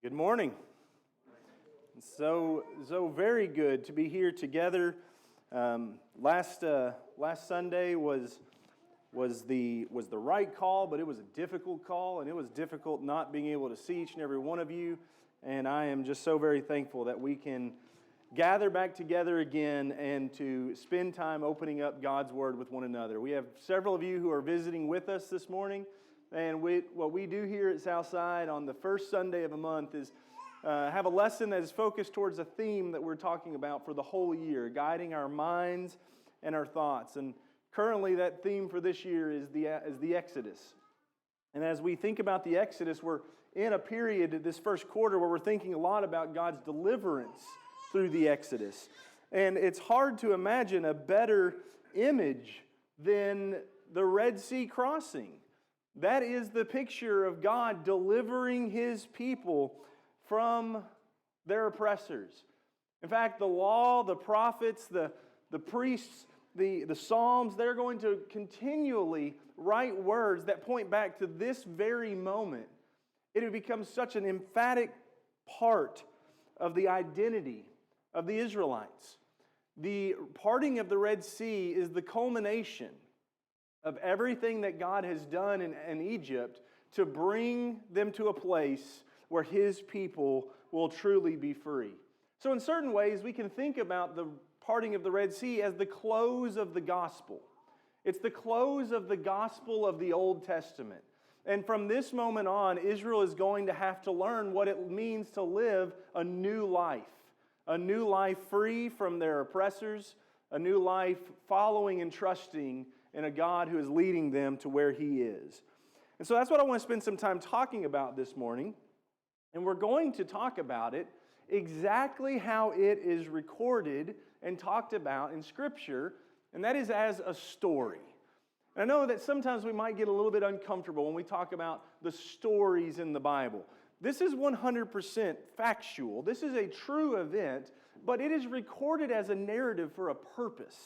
Good morning. So very good to be here together. Last Sunday was the right call, but it was a difficult call, and it was difficult not being able to see each and every one of you. And I am just so very thankful that we can gather back together again and to spend time opening up God's Word with one another. We have several of you who are visiting with us this morning. And what we do here at Southside on the first Sunday of a month is have a lesson that is focused towards a theme that we're talking about for the whole year, guiding our minds and our thoughts. And currently that theme for this year is the Exodus. And as we think about the Exodus, we're in a period this first quarter where we're thinking a lot about God's deliverance through the Exodus. And it's hard to imagine a better image than the Red Sea crossing. That is the picture of God delivering His people from their oppressors. In fact, the law, the prophets, the priests, the Psalms, they're going to continually write words that point back to this very moment. It had become such an emphatic part of the identity of the Israelites. The parting of the Red Sea is the culmination of everything that God has done in Egypt to bring them to a place where His people will truly be free. So in certain ways, we can think about the parting of the Red Sea as the close of the gospel. It's the close of the gospel of the Old Testament. And from this moment on, Israel is going to have to learn what it means to live a new life free from their oppressors, a new life following and trusting in a God who is leading them to where He is. And so that's what I want to spend some time talking about this morning. And we're going to talk about it exactly how it is recorded and talked about in Scripture, and that is as a story. And I know that sometimes we might get a little bit uncomfortable when we talk about the stories in the Bible. This is 100% factual. This is a true event, but it is recorded as a narrative for a purpose.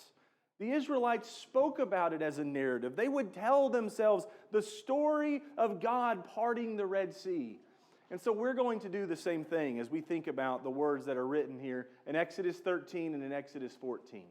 The Israelites spoke about it as a narrative. They would tell themselves the story of God parting the Red Sea. And so we're going to do the same thing as we think about the words that are written here in Exodus 13 and in Exodus 14.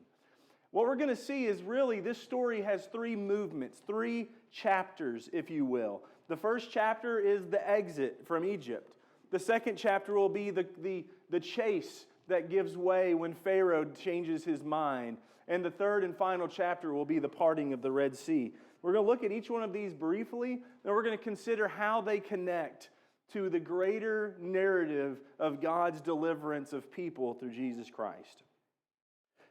What we're going to see is really this story has three movements, three chapters, if you will. The first chapter is the exit from Egypt. The second chapter will be the chase that gives way when Pharaoh changes his mind. And the third and final chapter will be the parting of the Red Sea. We're going to look at each one of these briefly, and we're going to consider how they connect to the greater narrative of God's deliverance of people through Jesus Christ.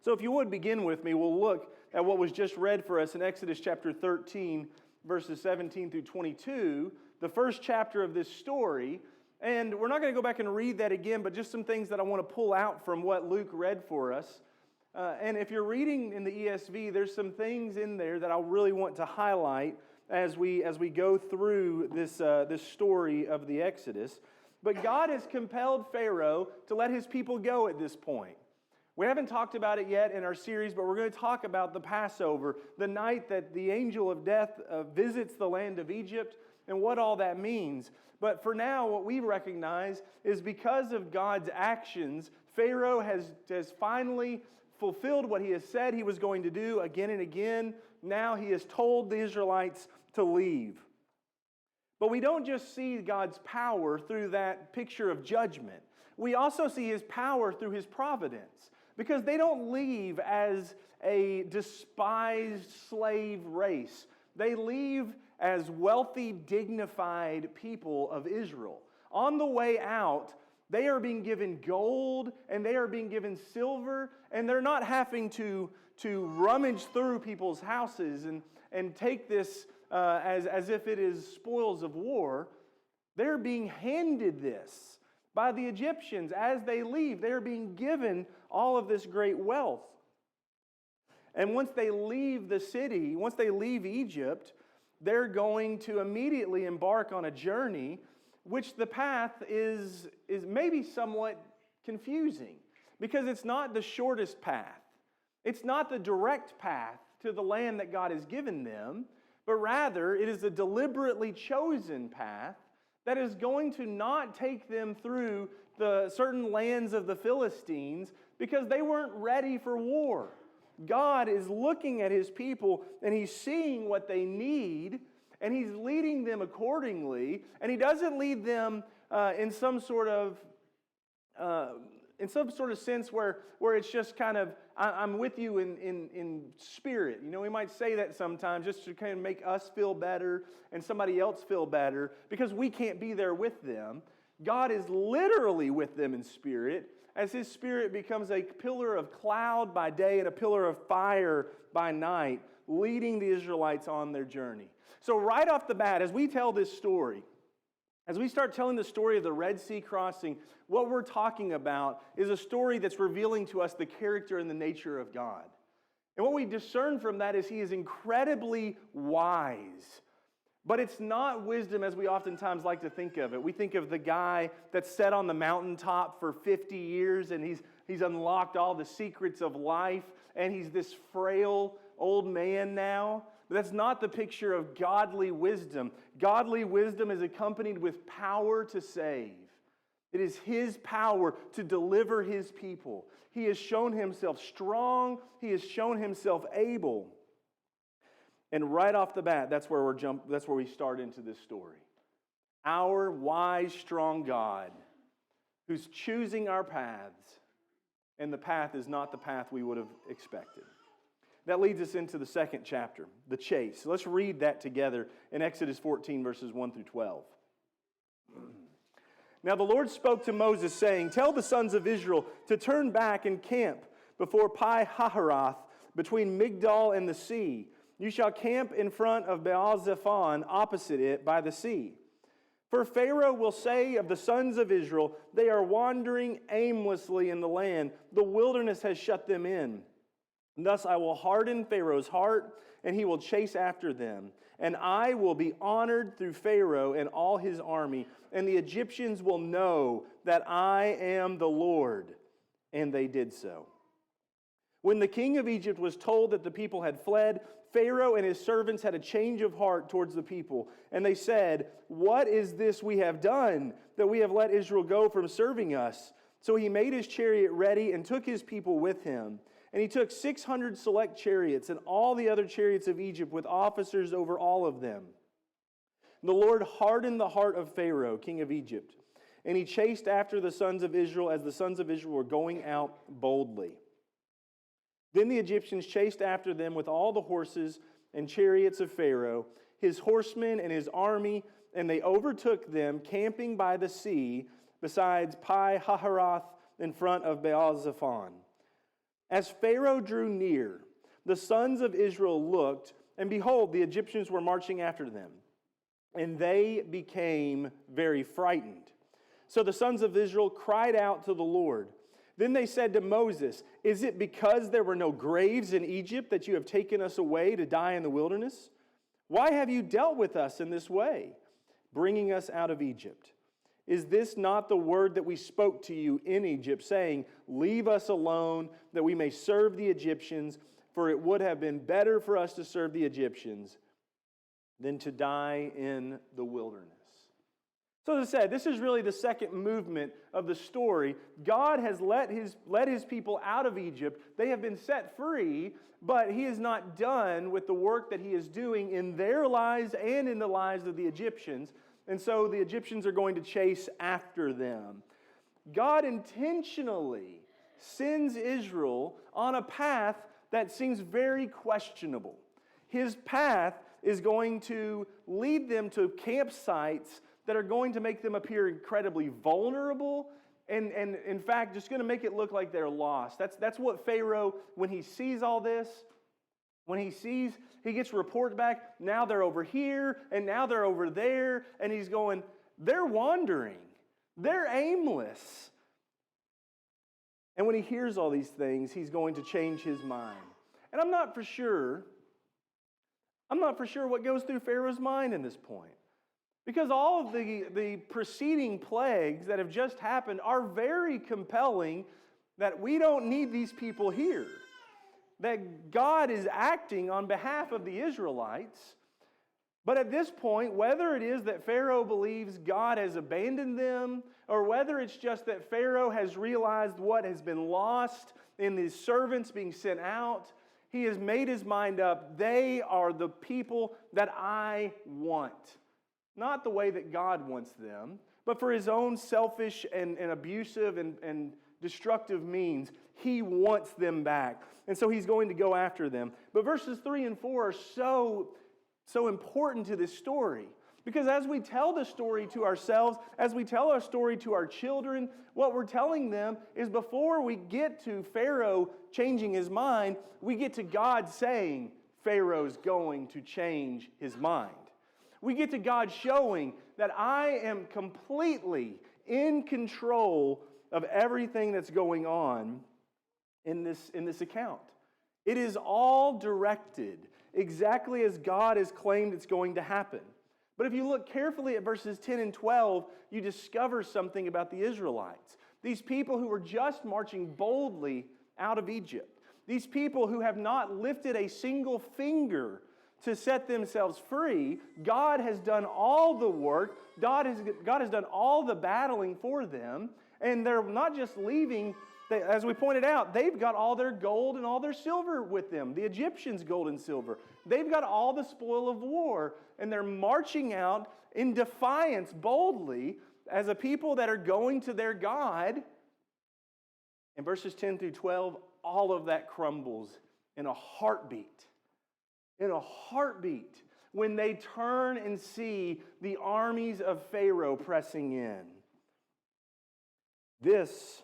So if you would begin with me, we'll look at what was just read for us in Exodus chapter 13, verses 17 through 22, the first chapter of this story. And we're not going to go back and read that again, but just some things that I want to pull out from what Luke read for us. And if you're reading in the ESV, there's some things in there that I really want to highlight as we go through this story of the Exodus. But God has compelled Pharaoh to let his people go at this point. We haven't talked about it yet in our series, but we're going to talk about the Passover, the night that the angel of death visits the land of Egypt, and what all that means. But for now, what we recognize is because of God's actions, Pharaoh has finally fulfilled what he has said he was going to do again and again. Now he has told the Israelites to leave. But we don't just see God's power through that picture of judgment. We also see His power through His providence. Because they don't leave as a despised slave race. They leave as wealthy, dignified people of Israel. On the way out, they are being given gold and they are being given silver, and they're not having to rummage through people's houses and take this as if it is spoils of war. They're being handed this by the Egyptians as they leave. They're being given all of this great wealth. And once they leave the city, once they leave Egypt, they're going to immediately embark on a journey which the path is maybe somewhat confusing because it's not the shortest path. It's not the direct path to the land that God has given them, but rather it is a deliberately chosen path that is going to not take them through the certain lands of the Philistines because they weren't ready for war. God is looking at His people and He's seeing what they need and He's leading them accordingly. And He doesn't lead them in some sort of sense where it's just kind of, I'm with you in spirit. You know, we might say that sometimes just to kind of make us feel better and somebody else feel better because we can't be there with them. God is literally with them in spirit as His Spirit becomes a pillar of cloud by day and a pillar of fire by night, leading the Israelites on their journey. So right off the bat, as we tell this story, as we start telling the story of the Red Sea crossing, what we're talking about is a story that's revealing to us the character and the nature of God. And what we discern from that is He is incredibly wise. But it's not wisdom as we oftentimes like to think of it. We think of the guy that's sat on the mountaintop for 50 years and he's unlocked all the secrets of life and he's this frail old man now. But that's not the picture of godly wisdom. Godly wisdom is accompanied with power to save. It is His power to deliver His people. He has shown Himself strong. He has shown Himself able. And right off the bat, that's where we start into this story. Our wise, strong God who's choosing our paths, and the path is not the path we would have expected. That leads us into the second chapter, the chase. Let's read that together in Exodus 14, verses 1 through 12. Now the Lord spoke to Moses, saying, "Tell the sons of Israel to turn back and camp before Pi-hahiroth, between Migdol and the sea. You shall camp in front of Baal-zephon, opposite it, by the sea. For Pharaoh will say of the sons of Israel, they are wandering aimlessly in the land. The wilderness has shut them in. Thus I will harden Pharaoh's heart, and he will chase after them. And I will be honored through Pharaoh and all his army, and the Egyptians will know that I am the Lord." And they did so. When the king of Egypt was told that the people had fled, Pharaoh and his servants had a change of heart towards the people. And they said, "What is this we have done, that we have let Israel go from serving us?" So he made his chariot ready and took his people with him. And he took 600 select chariots and all the other chariots of Egypt with officers over all of them. The Lord hardened the heart of Pharaoh, king of Egypt, and he chased after the sons of Israel as the sons of Israel were going out boldly. Then the Egyptians chased after them with all the horses and chariots of Pharaoh, his horsemen and his army, and they overtook them camping by the sea besides Pi-hahiroth in front of Baal-zephon. As Pharaoh drew near, the sons of Israel looked, and behold, the Egyptians were marching after them, and they became very frightened. So the sons of Israel cried out to the Lord. Then they said to Moses, "Is it because there were no graves in Egypt that you have taken us away to die in the wilderness? Why have you dealt with us in this way, bringing us out of Egypt? Is this not the word that we spoke to you in Egypt, saying, 'Leave us alone, that we may serve the Egyptians, for it would have been better for us to serve the Egyptians than to die in the wilderness?'" So as I said, this is really the second movement of the story. God has let his people out of Egypt. They have been set free, but He is not done with the work that He is doing in their lives and in the lives of the Egyptians. And so the Egyptians are going to chase after them. God intentionally sends Israel on a path that seems very questionable. His path is going to lead them to campsites that are going to make them appear incredibly vulnerable and in fact, just going to make it look like they're lost. That's what Pharaoh, when he sees all this, he gets reports back, now they're over here, and now they're over there, and he's going, they're wandering. They're aimless. And when he hears all these things, he's going to change his mind. And I'm not for sure what goes through Pharaoh's mind in this point. Because all of the preceding plagues that have just happened are very compelling that we don't need these people here. That God is acting on behalf of the Israelites. But at this point, whether it is that Pharaoh believes God has abandoned them, or whether it's just that Pharaoh has realized what has been lost in his servants being sent out, he has made his mind up. They are the people that I want. Not the way that God wants them, but for his own selfish and abusive and destructive means, he wants them back. And so he's going to go after them. But verses 3 and 4 are so important to this story. Because as we tell the story to ourselves, as we tell our story to our children, what we're telling them is before we get to Pharaoh changing his mind, we get to God saying Pharaoh's going to change his mind. We get to God showing that I am completely in control of everything that's going on in this account. It is all directed exactly as God has claimed it's going to happen. But if you look carefully at verses 10 and 12, you discover something about the Israelites. These people who were just marching boldly out of Egypt. These people who have not lifted a single finger to set themselves free. God has done all the work. God has done all the battling for them. And they're not just leaving. As we pointed out, they've got all their gold and all their silver with them. The Egyptians' gold and silver. They've got all the spoil of war. And they're marching out in defiance boldly as a people that are going to their God. In verses 10 through 12, all of that crumbles in a heartbeat. In a heartbeat when they turn and see the armies of Pharaoh pressing in. This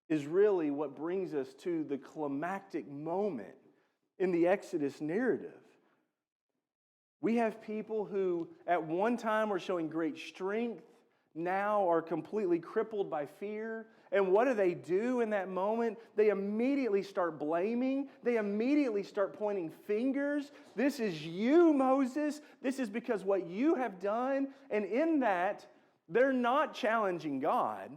is really what brings us to the climactic moment in the Exodus narrative. We have people who at one time were showing great strength, now are completely crippled by fear. And what do in that moment? They immediately start blaming. They immediately start pointing fingers. This is you, Moses. This is because what you have done. And in that, they're not challenging God.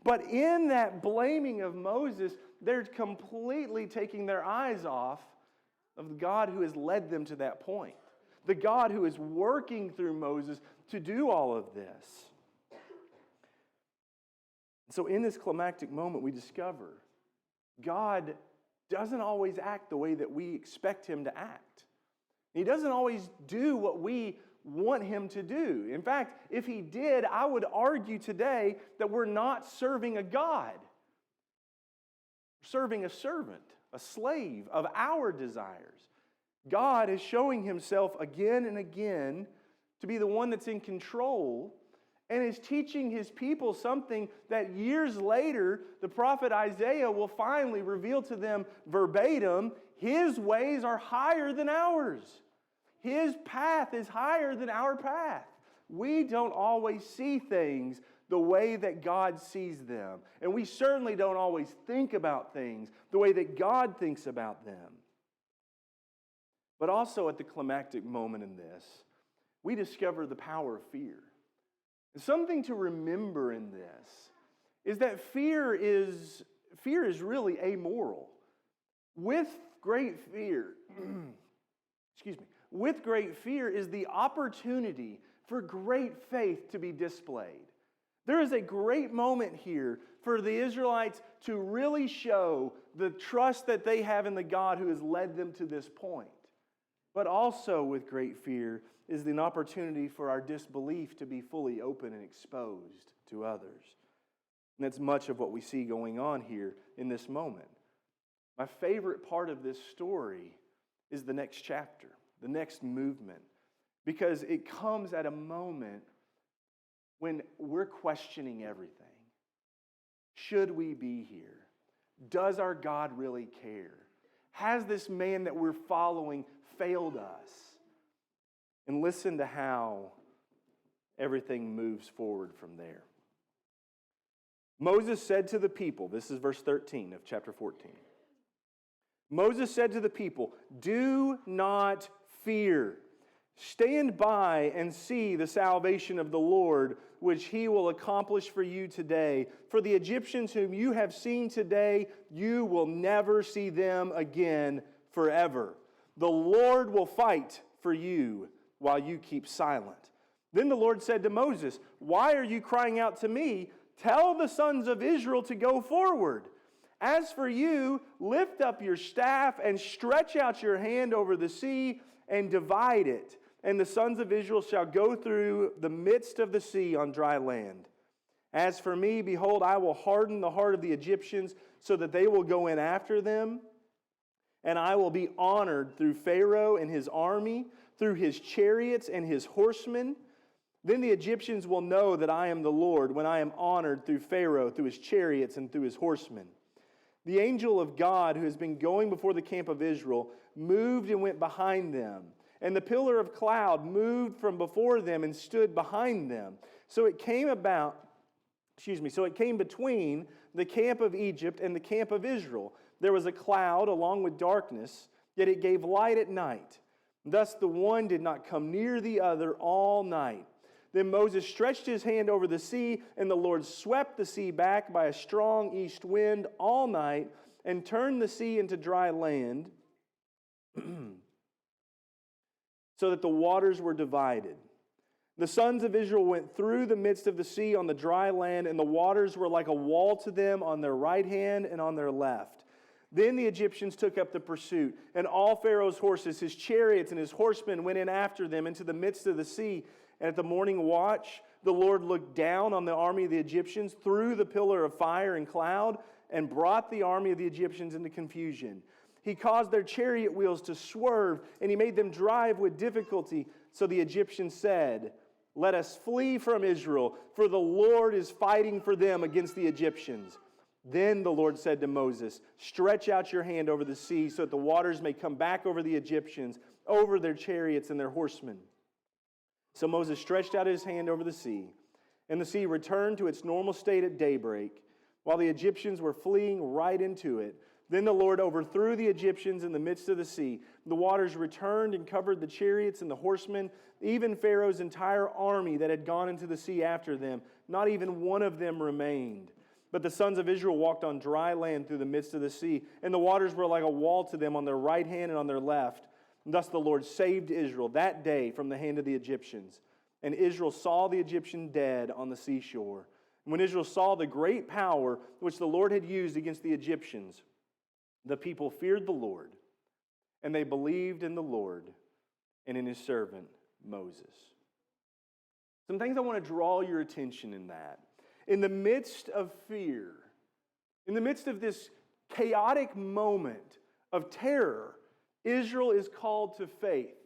But in that blaming of Moses, they're completely taking their eyes off of the God who has led them to that point. The God who is working through Moses to do all of this. So in this climactic moment, we discover God doesn't always act the way that we expect him to act. He doesn't always do what we want him to do. In fact, if he did, I would argue today that we're not serving a God. We're serving a servant, a slave of our desires. God is showing himself again and again to be the one that's in control and is teaching his people something that years later, the prophet Isaiah will finally reveal to them verbatim. His ways are higher than ours. His path is higher than our path. We don't always see things the way that God sees them. And we certainly don't always think about things the way that God thinks about them. But also at the climactic moment in this, we discover the power of fear. And something to remember in this is that fear is really amoral. With great fear, with great fear is the opportunity for great faith to be displayed. There is a great moment here for the Israelites to really show the trust that they have in the God who has led them to this point. But also with great fear is an opportunity for our disbelief to be fully open and exposed to others. And that's much of what we see going on here in this moment. My favorite part of this story is the next chapter, the next movement, because it comes at a moment when we're questioning everything. Should we be here? Does our God really care? Has this man that we're following failed us? And listen to how everything moves forward from there. Moses said to the people, this is verse 13 of chapter 14. Moses said to the people, "Do not fear. Stand by and see the salvation of the Lord, which he will accomplish for you today. For the Egyptians whom you have seen today, you will never see them again forever. The Lord will fight for you, while you keep silent." Then the Lord said to Moses, "Why are you crying out to me? Tell the sons of Israel to go forward. As for you, lift up your staff and stretch out your hand over the sea and divide it. And the sons of Israel shall go through the midst of the sea on dry land. As for me, behold, I will harden the heart of the Egyptians so that they will go in after them. And I will be honored through Pharaoh and his army, through his chariots and his horsemen. Then the Egyptians will know that I am the Lord when I am honored through Pharaoh, through his chariots, and through his horsemen." The angel of God, who has been going before the camp of Israel, moved and went behind them. And the pillar of cloud moved from before them and stood behind them. So it came between the camp of Egypt and the camp of Israel. There was a cloud along with darkness, yet it gave light at night. Thus the one did not come near the other all night. Then Moses stretched his hand over the sea, and the Lord swept the sea back by a strong east wind all night and turned the sea into dry land so that the waters were divided. The sons of Israel went through the midst of the sea on the dry land, and the waters were like a wall to them on their right hand and on their left. Then the Egyptians took up the pursuit, and all Pharaoh's horses, his chariots, and his horsemen went in after them into the midst of the sea. And at the morning watch, the Lord looked down on the army of the Egyptians through the pillar of fire and cloud and brought the army of the Egyptians into confusion. He caused their chariot wheels to swerve, and he made them drive with difficulty. So the Egyptians said, "Let us flee from Israel, for the Lord is fighting for them against the Egyptians." Then the Lord said to Moses, "Stretch out your hand over the sea so that the waters may come back over the Egyptians, over their chariots and their horsemen." So Moses stretched out his hand over the sea, and the sea returned to its normal state at daybreak, while the Egyptians were fleeing right into it. Then the Lord overthrew the Egyptians in the midst of the sea. The waters returned and covered the chariots and the horsemen, even Pharaoh's entire army that had gone into the sea after them. Not even one of them remained. But the sons of Israel walked on dry land through the midst of the sea, and the waters were like a wall to them on their right hand and on their left. And thus the Lord saved Israel that day from the hand of the Egyptians. And Israel saw the Egyptian dead on the seashore. And when Israel saw the great power which the Lord had used against the Egyptians, the people feared the Lord, and they believed in the Lord and in his servant Moses. Some things I want to draw your attention in that. In the midst of fear, in the midst of this chaotic moment of terror, Israel is called to faith.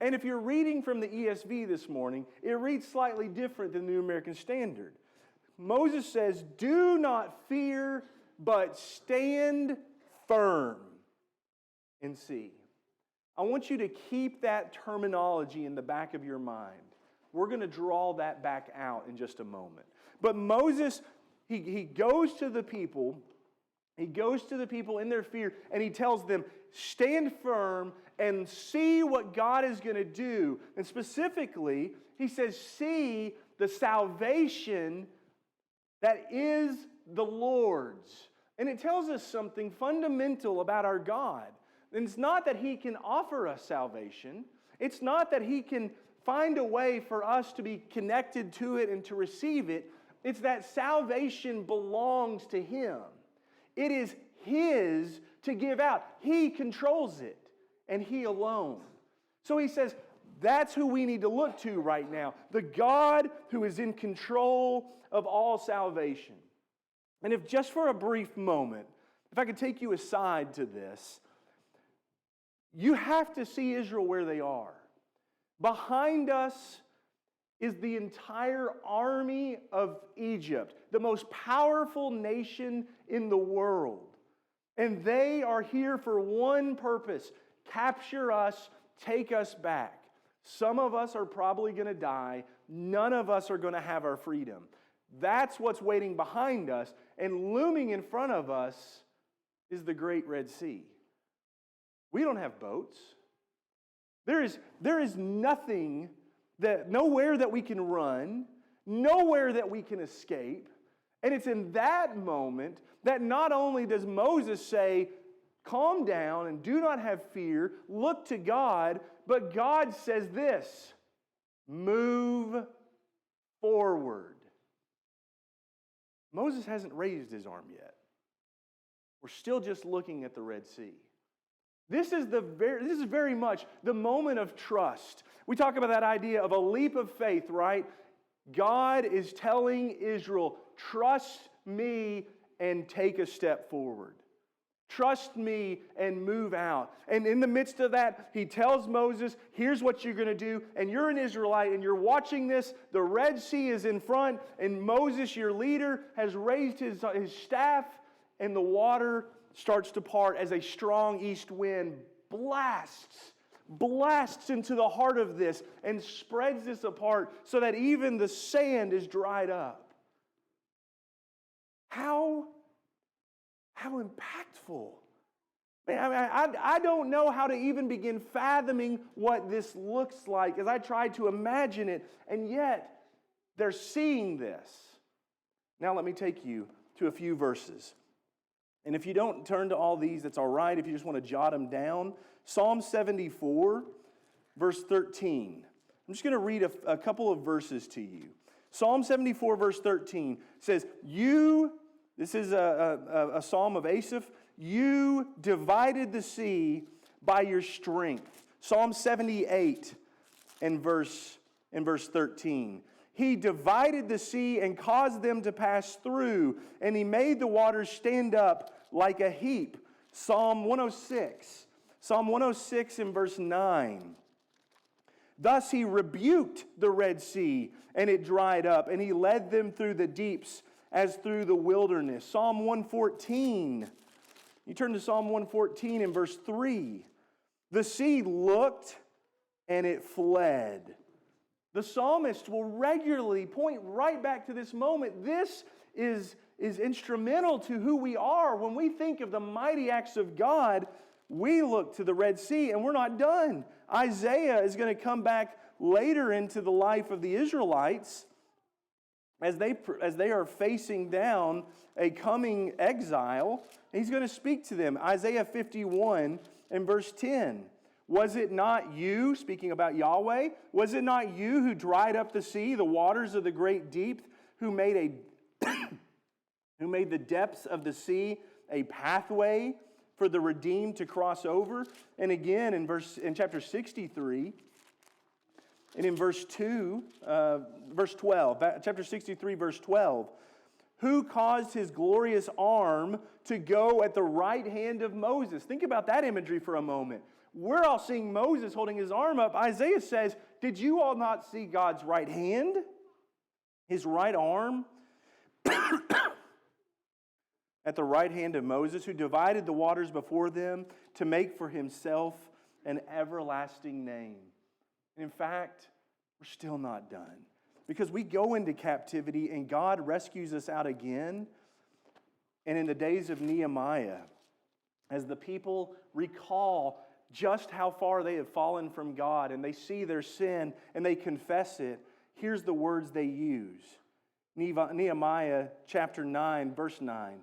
And if you're reading from the ESV this morning, it reads slightly different than the New American Standard. Moses says, "Do not fear, but stand firm and see." I want you to keep that terminology in the back of your mind. We're going to draw that back out in just a moment. But Moses, he goes to the people. He goes to the people in their fear, and he tells them, stand firm and see what God is going to do. And specifically, he says, see the salvation that is the Lord's. And it tells us something fundamental about our God. And it's not that he can offer us salvation. It's not that he can find a way for us to be connected to it and to receive it. It's that salvation belongs to him. It is his to give out. He controls it, and he alone. So he says, that's who we need to look to right now. The God who is in control of all salvation. And if just for a brief moment, if I could take you aside to this, you have to see Israel where they are. Behind us is the entire army of Egypt, the most powerful nation in the world. And they are here for one purpose: capture us, take us back. Some of us are probably going to die. None of us are going to have our freedom. That's what's waiting behind us. And looming in front of us is the Great Red Sea. We don't have boats. There is nothing, nowhere that we can run, nowhere that we can escape. And it's in that moment that not only does Moses say, Calm down and do not have fear. Look to God. But God says this, move forward. Moses hasn't raised his arm yet. We're still just looking at the Red Sea. This is very much the moment of trust. We talk about that idea of a leap of faith, right? God is telling Israel, trust me and take a step forward. Trust me and move out. And in the midst of that, he tells Moses, here's what you're going to do. And you're an Israelite and you're watching this. The Red Sea is in front. And Moses, your leader, has raised his staff. And the water starts to part as a strong east wind blasts into the heart of this and spreads this apart so that even the sand is dried up. How impactful. Man, I don't know how to even begin fathoming what this looks like as I try to imagine it, and yet they're seeing this. Now let me take you to a few verses. And if you don't turn to all these, that's all right. If you just want to jot them down, Psalm 74, verse 13. I'm just going to read a couple of verses to you. Psalm 74, verse 13 says, this is a psalm of Asaph, you divided the sea by your strength. Psalm 78 and verse 13. He divided the sea and caused them to pass through, and he made the waters stand up like a heap. Psalm 106. Psalm 106 and verse 9. Thus he rebuked the Red Sea, and it dried up, and he led them through the deeps as through the wilderness. Psalm 114. You turn to Psalm 114 and verse 3. The sea looked and it fled. The psalmist will regularly point right back to this moment. This is instrumental to who we are. When we think of the mighty acts of God, we look to the Red Sea and we're not done. Isaiah is going to come back later into the life of the Israelites as they are facing down a coming exile. He's going to speak to them. Isaiah 51 and verse 10. Was it not you, speaking about Yahweh, was it not you who dried up the sea, the waters of the great deep, who made the depths of the sea a pathway for the redeemed to cross over? And again in chapter 63 and in verse 12, chapter 63, verse 12, who caused his glorious arm to go at the right hand of Moses? Think about that imagery for a moment. We're all seeing Moses holding his arm up. Isaiah says, did you all not see God's right hand? His right arm? At the right hand of Moses, who divided the waters before them to make for himself an everlasting name. And in fact, we're still not done. Because we go into captivity and God rescues us out again. And in the days of Nehemiah, as the people recall just how far they have fallen from God and they see their sin and they confess it, here's the words they use. Nehemiah chapter 9, verse 9.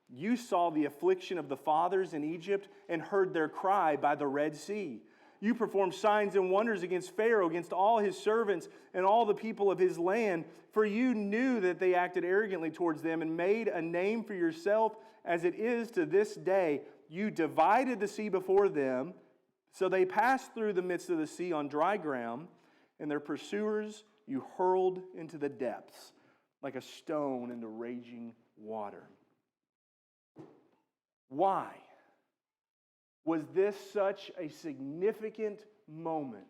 You saw the affliction of the fathers in Egypt and heard their cry by the Red Sea. You performed signs and wonders against Pharaoh, against all his servants and all the people of his land, for you knew that they acted arrogantly towards them and made a name for yourself as it is to this day. You divided the sea before them, so they passed through the midst of the sea on dry ground, and their pursuers you hurled into the depths like a stone into raging water. Why was this such a significant moment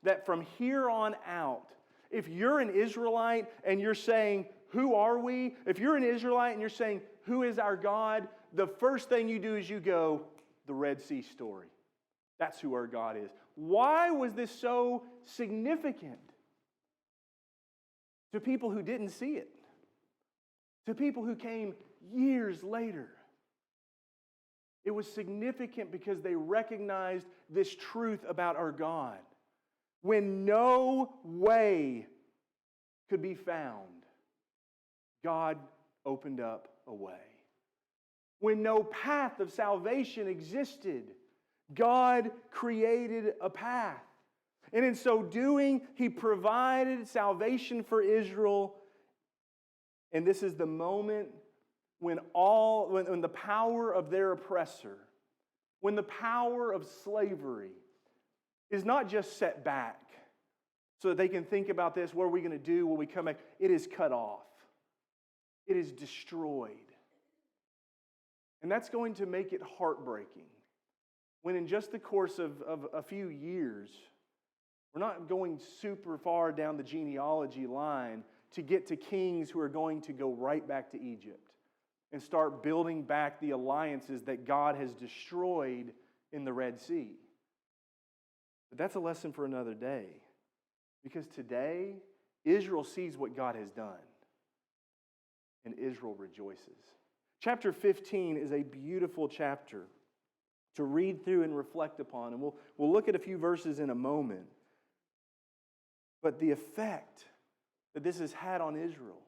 that from here on out, if you're an Israelite and you're saying, who are we? If you're an Israelite and you're saying, who is our God? The first thing you do is you go, the Red Sea story. That's who our God is. Why was this so significant? To people who didn't see it. To people who came years later. It was significant because they recognized this truth about our God. When no way could be found, God opened up a way. when no path of salvation existed, God created a path. And in so doing, He provided salvation for Israel. And this is the moment when the power of their oppressor, when the power of slavery is not just set back so that they can think about this, what are we going to do when we come back? It is cut off. It is destroyed. And that's going to make it heartbreaking when in just the course of a few years, we're not going super far down the genealogy line to get to kings who are going to go right back to Egypt and start building back the alliances that God has destroyed in the Red Sea. But that's a lesson for another day. Because today, Israel sees what God has done. And Israel rejoices. Chapter 15 is a beautiful chapter to read through and reflect upon. And we'll look at a few verses in a moment. But the effect that this has had on Israel,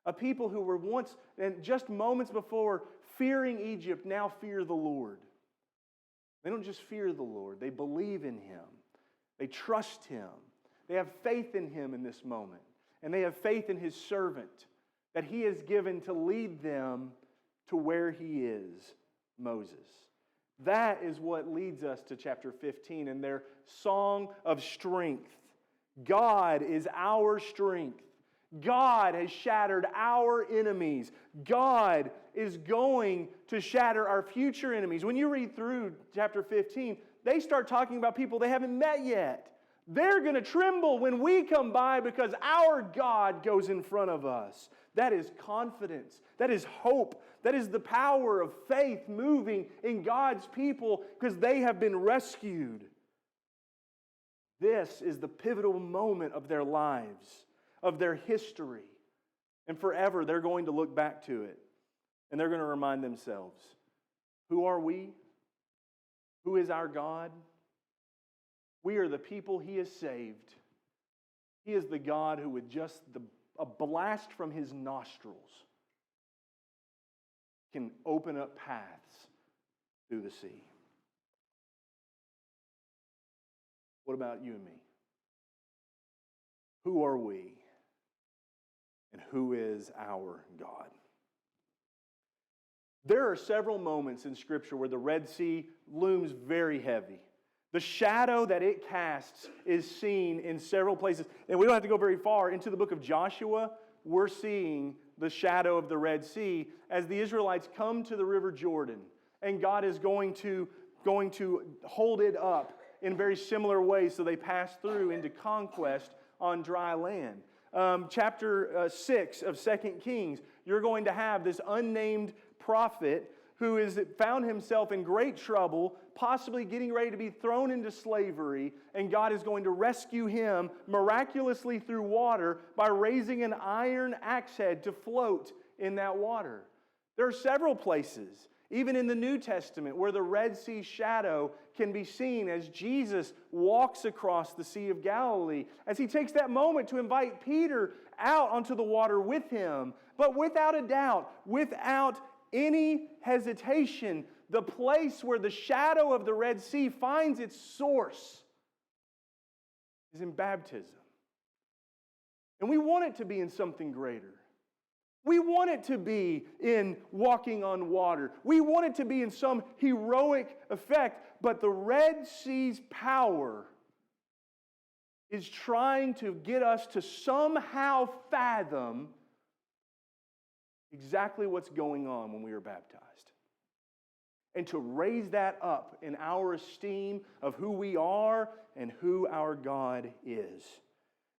a people who were once, and just moments before, fearing Egypt, now fear the Lord. They don't just fear the Lord, they believe in Him. They trust Him. They have faith in Him in this moment. And they have faith in His servant that He has given to lead them to where He is, Moses. That is what leads us to chapter 15 and their song of strength. God is our strength. God has shattered our enemies. God is going to shatter our future enemies. When you read through chapter 15, they start talking about people they haven't met yet. They're going to tremble when we come by because our God goes in front of us. That is confidence. That is hope. That is the power of faith moving in God's people because they have been rescued. This is the pivotal moment of their lives, of their history. And forever they're going to look back to it. And they're going to remind themselves, who are we? Who is our God? We are the people He has saved. He is the God who with just a blast from His nostrils can open up paths through the sea. What about you and me? Who are we? And who is our God? There are several moments in Scripture where the Red Sea looms very heavy. The shadow that it casts is seen in several places. And we don't have to go very far. Into the book of Joshua, we're seeing the shadow of the Red Sea as the Israelites come to the river Jordan. And God is going to hold it up in very similar ways so they pass through into conquest on dry land. Chapter 6 of 2 Kings, you're going to have this unnamed prophet who has found himself in great trouble, possibly getting ready to be thrown into slavery, and God is going to rescue him miraculously through water by raising an iron axe head to float in that water. There are several places, even in the New Testament, where the Red Sea shadow can be seen as Jesus walks across the Sea of Galilee, as He takes that moment to invite Peter out onto the water with Him. But without a doubt, without any hesitation, the place where the shadow of the Red Sea finds its source is in baptism. And we want it to be in something greater. We want it to be in walking on water. We want it to be in some heroic effect. But the Red Sea's power is trying to get us to somehow fathom exactly what's going on when we are baptized. And to raise that up in our esteem of who we are and who our God is.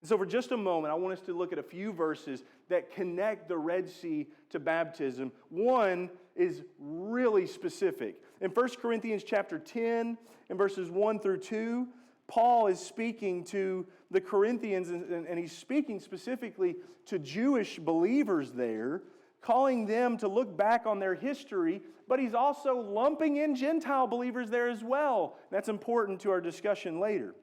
And so for just a moment, I want us to look at a few verses that connect the Red Sea to baptism. One is really specific. In 1 Corinthians chapter 10 and verses 1 through 2, Paul is speaking to the Corinthians, and he's speaking specifically to Jewish believers there, calling them to look back on their history, but he's also lumping in Gentile believers there as well. That's important to our discussion later.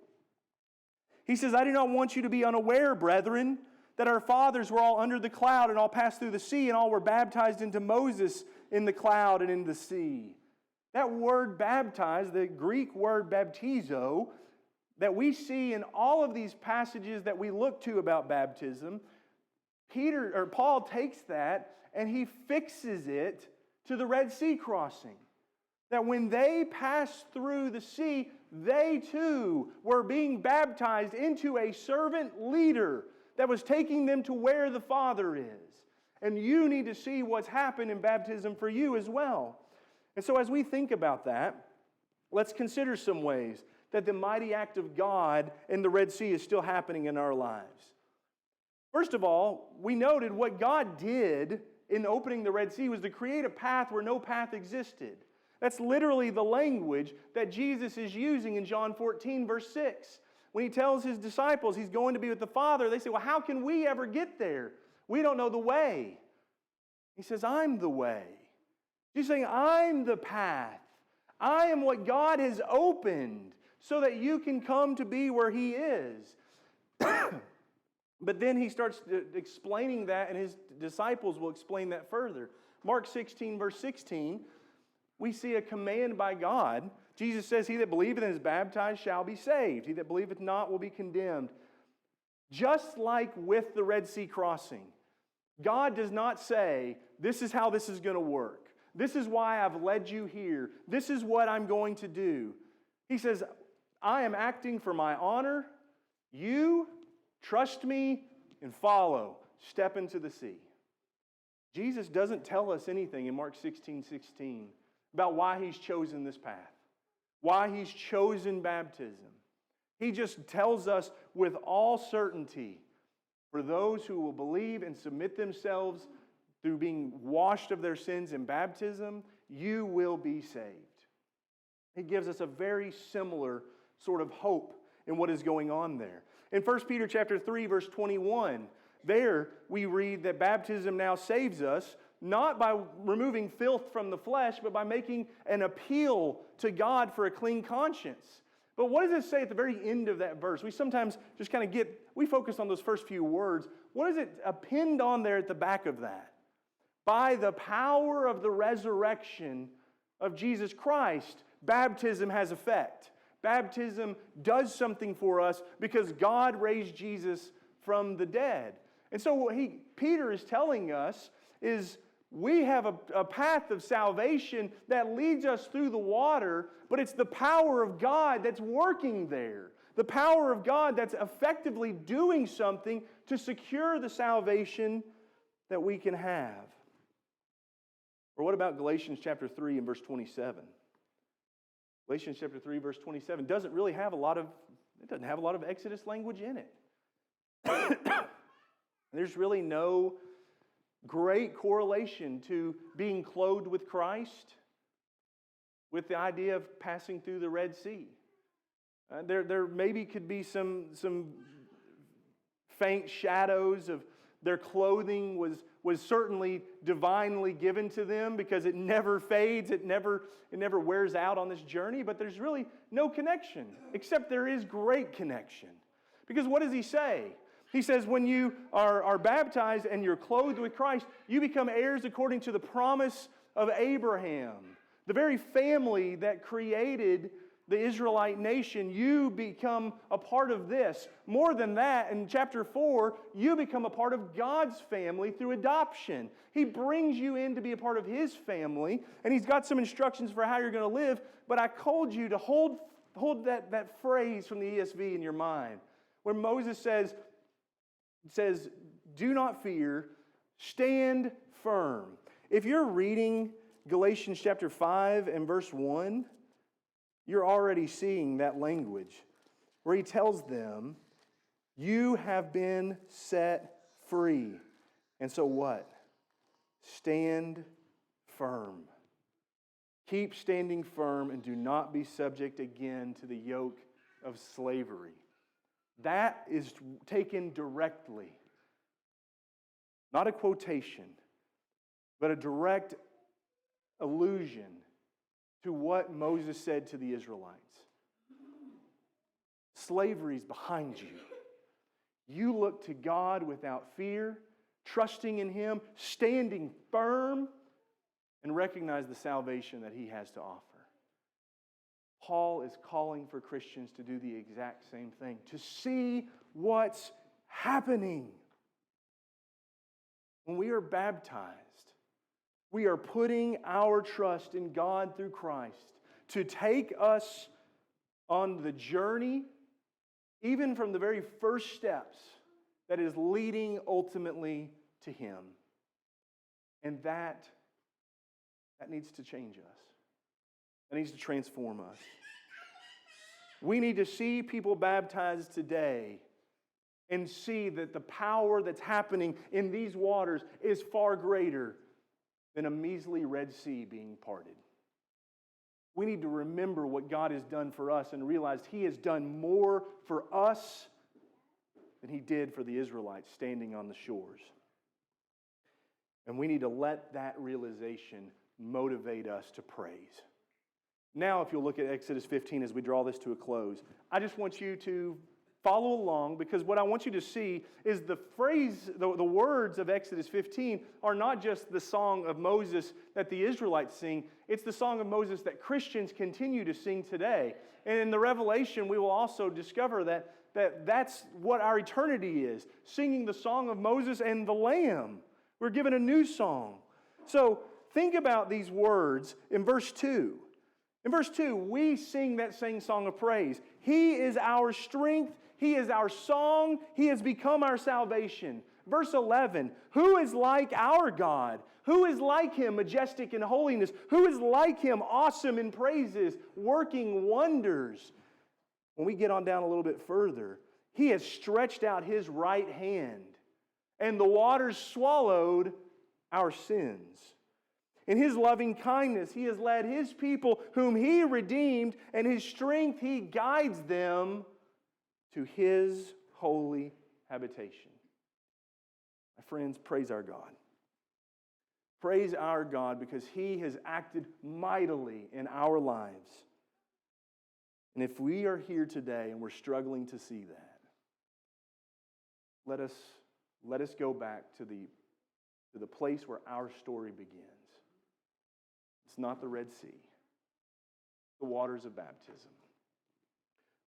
He says, I do not want you to be unaware, brethren, that our fathers were all under the cloud and all passed through the sea and all were baptized into Moses in the cloud and in the sea. That word baptize, the Greek word baptizo, that we see in all of these passages that we look to about baptism, Paul takes that and he fixes it to the Red Sea crossing. That when they passed through the sea, they too were being baptized into a servant leader that was taking them to where the Father is. And you need to see what's happened in baptism for you as well. And so as we think about that, let's consider some ways that the mighty act of God in the Red Sea is still happening in our lives. First of all, we noted what God did in opening the Red Sea was to create a path where no path existed. That's literally the language that Jesus is using in John 14, verse 6. When he tells his disciples he's going to be with the Father, they say, well, how can we ever get there? We don't know the way. He says, I'm the way. He's saying, I'm the path. I am what God has opened so that you can come to be where He is. But then he starts explaining that, and his disciples will explain that further. Mark 16, verse 16, we see a command by God. Jesus says, he that believeth and is baptized shall be saved. He that believeth not will be condemned. Just like with the Red Sea crossing, God does not say, this is how this is going to work. This is why I've led you here. This is what I'm going to do. He says, I am acting for my honor. You trust me and follow. Step into the sea. Jesus doesn't tell us anything in Mark 16:16 about why He's chosen this path, why He's chosen baptism. He just tells us with all certainty, for those who will believe and submit themselves through being washed of their sins in baptism, you will be saved. He gives us a very similar sort of hope in what is going on there. In 1 Peter chapter 3, verse 21, there we read that baptism now saves us, not by removing filth from the flesh, but by making an appeal to God for a clean conscience. But what does it say at the very end of that verse? We sometimes just kind of we focus on those first few words. What is it pinned on there at the back of that? By the power of the resurrection of Jesus Christ, baptism has effect. Baptism does something for us because God raised Jesus from the dead. And so what Peter is telling us is we have a path of salvation that leads us through the water, but it's the power of God that's working there. The power of God that's effectively doing something to secure the salvation that we can have. Or what about Galatians chapter 3 and verse 27? Galatians chapter 3, verse 27 doesn't have a lot of Exodus language in it. There's really no great correlation to being clothed with Christ with the idea of passing through the Red Sea. There maybe could be some faint shadows of their clothing was certainly divinely given to them because it never fades, it never wears out on this journey, but there's really no connection, except there is great connection. Because what does he say? He says when you are baptized and you're clothed with Christ, you become heirs according to the promise of Abraham. The very family that created the Israelite nation, you become a part of this. More than that, in chapter 4, you become a part of God's family through adoption. He brings you in to be a part of His family, and He's got some instructions for how you're going to live, but I told you to hold that phrase from the ESV in your mind, where Moses says, do not fear, stand firm. If you're reading Galatians chapter 5 and verse 1, you're already seeing that language where he tells them, you have been set free. And so what? Stand firm. Keep standing firm and do not be subject again to the yoke of slavery. That is taken directly. Not a quotation, but a direct allusion to what Moses said to the Israelites. Slavery is behind you. You look to God without fear, trusting in Him, standing firm, and recognize the salvation that He has to offer. Paul is calling for Christians to do the exact same thing, to see what's happening. When we are baptized, we are putting our trust in God through Christ to take us on the journey, even from the very first steps, that is leading ultimately to Him. And that needs to change us. That needs to transform us. We need to see people baptized today and see that the power that's happening in these waters is far greater than a measly Red Sea being parted. We need to remember what God has done for us and realize He has done more for us than He did for the Israelites standing on the shores. And we need to let that realization motivate us to praise. Now, if you'll look at Exodus 15 as we draw this to a close, I just want you to follow along, because what I want you to see is the phrase, the words of Exodus 15 are not just the song of Moses that the Israelites sing, it's the song of Moses that Christians continue to sing today. And in the Revelation, we will also discover that's what our eternity is, singing the song of Moses and the Lamb. We're given a new song. So think about these words in verse 2. In verse 2, we sing that same song of praise. He is our strength. He is our song. He has become our salvation. Verse 11, who is like our God? Who is like Him, majestic in holiness? Who is like Him, awesome in praises, working wonders? When we get on down a little bit further, He has stretched out His right hand, and the waters swallowed our sins. In His loving kindness, He has led His people whom He redeemed, and His strength He guides them to His holy habitation. My friends, praise our God. Praise our God because He has acted mightily in our lives. And if we are here today and we're struggling to see that, let us go back to the place where our story begins. It's not the Red Sea, the waters of baptism.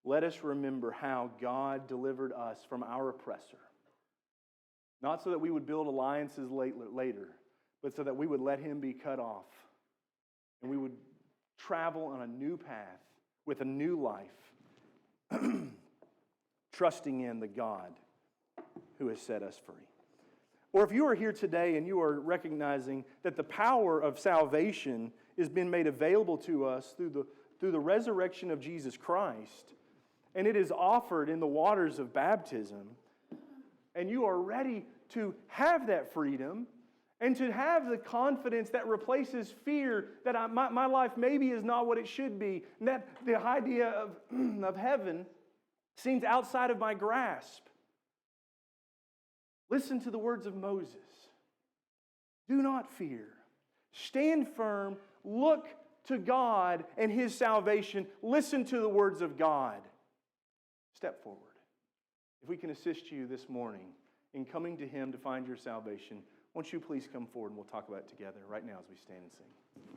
Let us remember how God delivered us from our oppressor. Not so that we would build alliances later, but so that we would let him be cut off. And we would travel on a new path with a new life, trusting in the God who has set us free. Or if you are here today and you are recognizing that the power of salvation has been made available to us through the resurrection of Jesus Christ, and it is offered in the waters of baptism, and you are ready to have that freedom and to have the confidence that replaces fear that my life maybe is not what it should be, and that the idea of heaven seems outside of my grasp. Listen to the words of Moses. Do not fear. Stand firm. Look to God and His salvation. Listen to the words of God. Step forward. If we can assist you this morning in coming to Him to find your salvation, won't you please come forward and we'll talk about it together right now as we stand and sing.